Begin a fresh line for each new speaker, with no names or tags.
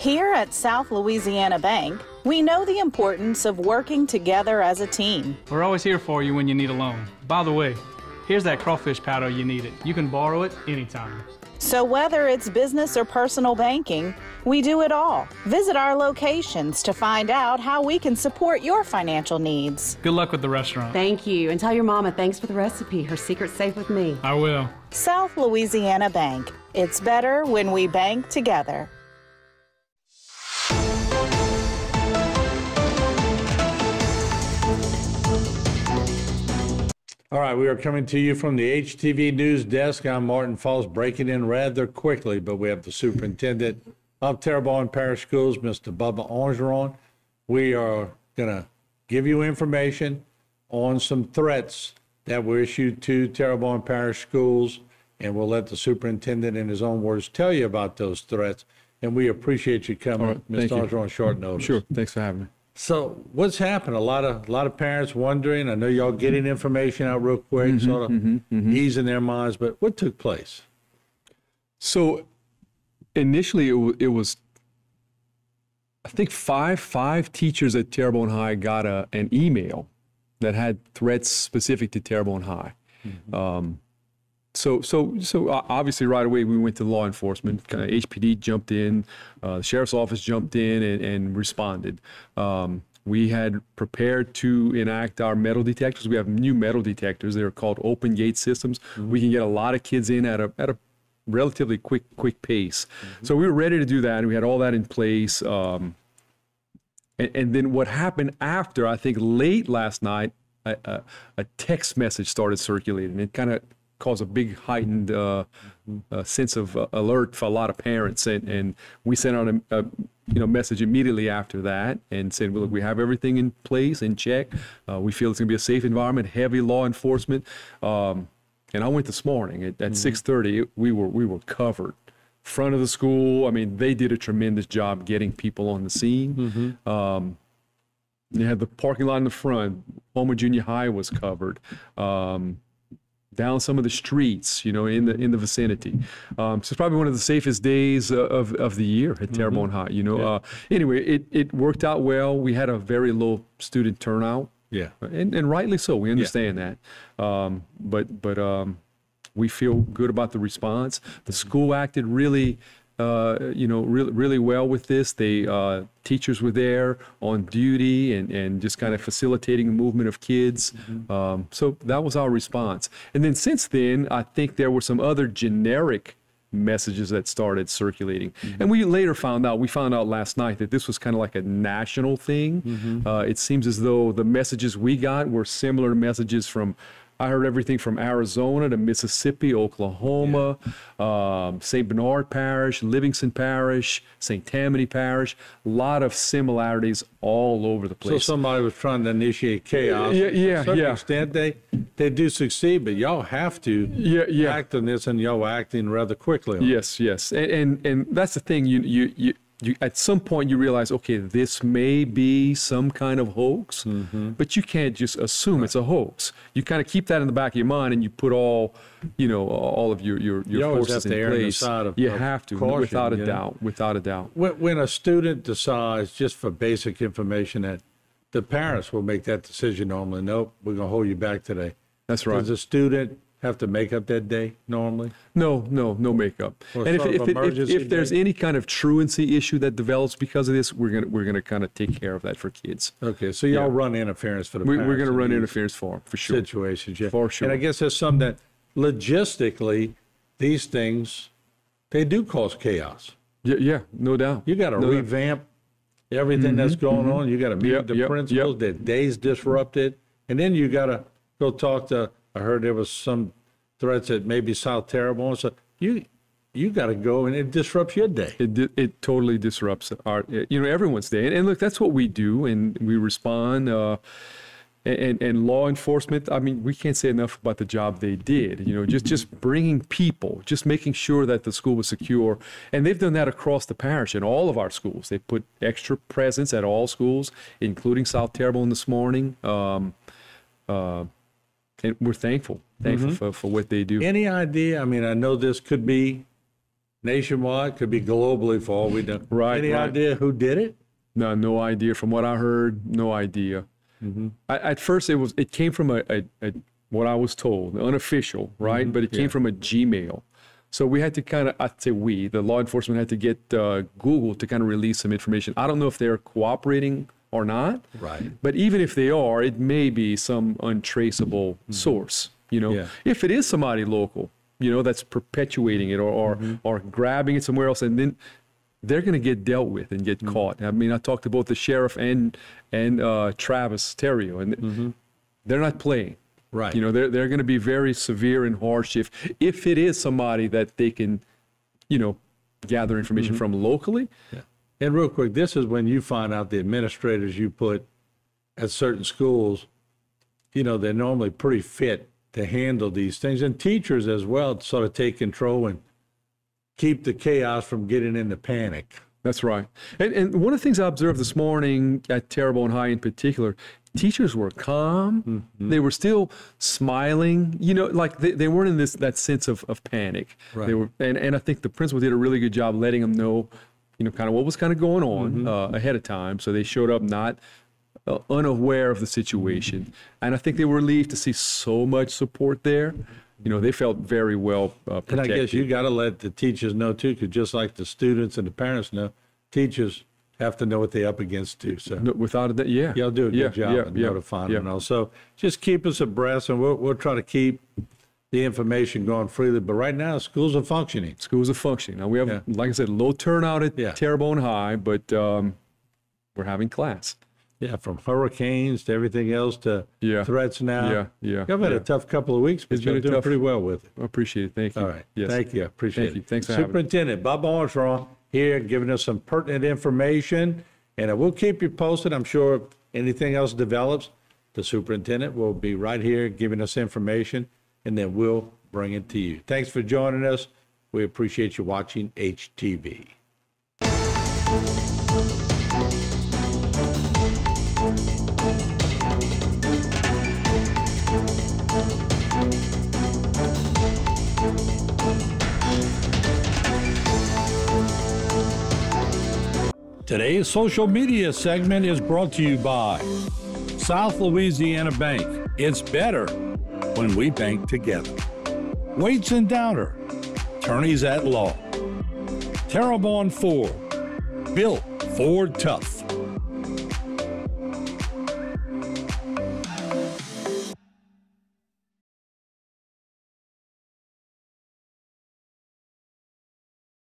Here at South Louisiana Bank, we know the importance of working together as a team.
We're always here for you when you need a loan. By the way, here's that crawfish powder you needed. You can borrow it anytime.
So whether it's business or personal banking, we do it all. Visit our locations to find out how we can support your financial needs.
Good luck with the restaurant.
Thank you. And tell your mama thanks for the recipe. Her secret's safe with me.
I will.
South Louisiana Bank. It's better when we bank together.
All right, we are coming to you from the HTV News Desk. I'm Martin Falls, breaking in rather quickly, but we have the superintendent of Terrebonne Parish Schools, Mr. Bubba Orgeron. We are going to give you information on some threats that were issued to Terrebonne Parish Schools, and we'll let the superintendent in his own words tell you about those threats. And we appreciate you coming,
right,
Mr. Orgeron, on short notice.
Sure, thanks for having me.
So what's happened? A lot of parents wondering. I know y'all getting information out real quick, sort of easing their minds. But what took place?
So initially, it was I think five teachers at Terrebonne High got an email that had threats specific to Terrebonne High. So obviously right away we went to law enforcement. HPD jumped in, the sheriff's office jumped in and responded. We had prepared to enact our metal detectors. We have new metal detectors. They're called open gate systems. We can get a lot of kids in at a relatively quick pace. So we were ready to do that, and we had all that in place. And then what happened after, I think late last night, a text message started circulating. It kind of caused a big heightened sense of alert for a lot of parents, and we sent out a message immediately after that and said, well, look, we have everything in place, in check. We feel it's going to be a safe environment, heavy law enforcement. And I went this morning at 6:30. We were covered. Front of the school, I mean, they did a tremendous job getting people on the scene. You had the parking lot in the front. Houma Junior High was covered. Down some of the streets, in the vicinity. So it's probably one of the safest days of the year at Terrebonne High. Anyway, it worked out well. We had a very low student turnout. Yeah, and rightly so. We understand that. But we feel good about the response. The school acted really really well with this. Teachers were there on duty and just kind of facilitating the movement of kids. So that was our response. And then since then, I think there were some other generic messages that started circulating. And we found out last night that this was kind of like a national thing. It seems as though the messages we got were similar to messages I heard everything from Arizona to Mississippi, Oklahoma, St. Bernard Parish, Livingston Parish, St. Tammany Parish. A lot of similarities all over the place. So
somebody was trying to initiate chaos. To a certain extent, they do succeed, but y'all have to act on this, and y'all are acting rather quickly.
Yes. And that's the thing. You at some point you realize, okay, this may be some kind of hoax, but you can't just assume it's a hoax. You kind of keep that in the back of your mind, and you put all of your forces in place. You have to, without a doubt.
When a student decides, just for basic information, that the parents will make that decision normally. Nope, we're going to hold you back today.
That's right.
Does the student have to make up that day normally?
No makeup. And if there's any kind of truancy issue that develops because of this, we're gonna kind of take care of that for kids.
Okay, so y'all run interference for the parents.
We're gonna run interference for sure.
Situations, yeah.
For sure.
And I guess there's some that logistically, these things, they do cause chaos.
Yeah, no doubt.
You got to revamp everything that's going on. You got to meet the principals. Their day's disrupted, and then you got to go talk to. I heard there was some threats at maybe South Terrebonne. So you got to go, and it disrupts your day.
It totally disrupts everyone's day. And look, that's what we do, and we respond. And law enforcement, I mean, we can't say enough about the job they did. Just bringing people, just making sure that the school was secure. And they've done that across the parish in all of our schools. They put extra presence at all schools, including South Terrebonne this morning. And we're thankful for what they do.
Any idea? I mean, I know this could be nationwide, could be globally for all we know.
Right.
Any idea who did it?
No idea. From what I heard, no idea. At first, it came from a what I was told, unofficial, right? But it came from a Gmail. So we had to kind of, I'd say the law enforcement had to get Google to kind of release some information. I don't know if they're cooperating or not. Right. But even if they are, it may be some untraceable source, if it is somebody local, that's perpetuating it or grabbing it somewhere else, and then they're going to get dealt with and get caught. I mean, I talked to both the sheriff and Travis Terrio, and they're not playing. Right. They're going to be very severe and harsh if it is somebody that they can, gather information from locally.
Yeah. And real quick, this is when you find out the administrators you put at certain schools, they're normally pretty fit to handle these things, and teachers as well, to sort of take control and keep the chaos from getting into panic.
That's right. And one of the things I observed this morning at Terrebonne High in particular, teachers were calm. They were still smiling, like they weren't in that sense of panic. Right. They were, and I think the principal did a really good job letting them know, kind of what was kind of going on ahead of time. So they showed up not unaware of the situation. And I think they were relieved to see so much support there. They felt very well protected.
And I guess you got to let the teachers know too, because just like the students and the parents know, teachers have to know what they're up against too. So
no, without a doubt, yeah.
Y'all do a good job in notifying them and all. So just keep us abreast, and we'll try to keep the information going freely. But right now, schools are functioning.
Schools are functioning. Now we have, like I said, low turnout at Terrebonne High, but we're having class.
Yeah, from hurricanes to everything else to threats now. You've had a tough couple of weeks, but you're doing pretty well with it.
I appreciate it. Thank you.
All right.
Yes.
Thank you. I appreciate it.
Thanks for having me.
Superintendent Bob Armstrong here giving us some pertinent information, and we'll keep you posted. I'm sure if anything else develops, the superintendent will be right here giving us information, and then we'll bring it to you. Thanks for joining us. We appreciate you watching HTV. Today's social media segment is brought to you by South Louisiana Bank. It's better when we bank together. Waits and Downer, attorneys at law. Terrebonne Ford, built Ford tough.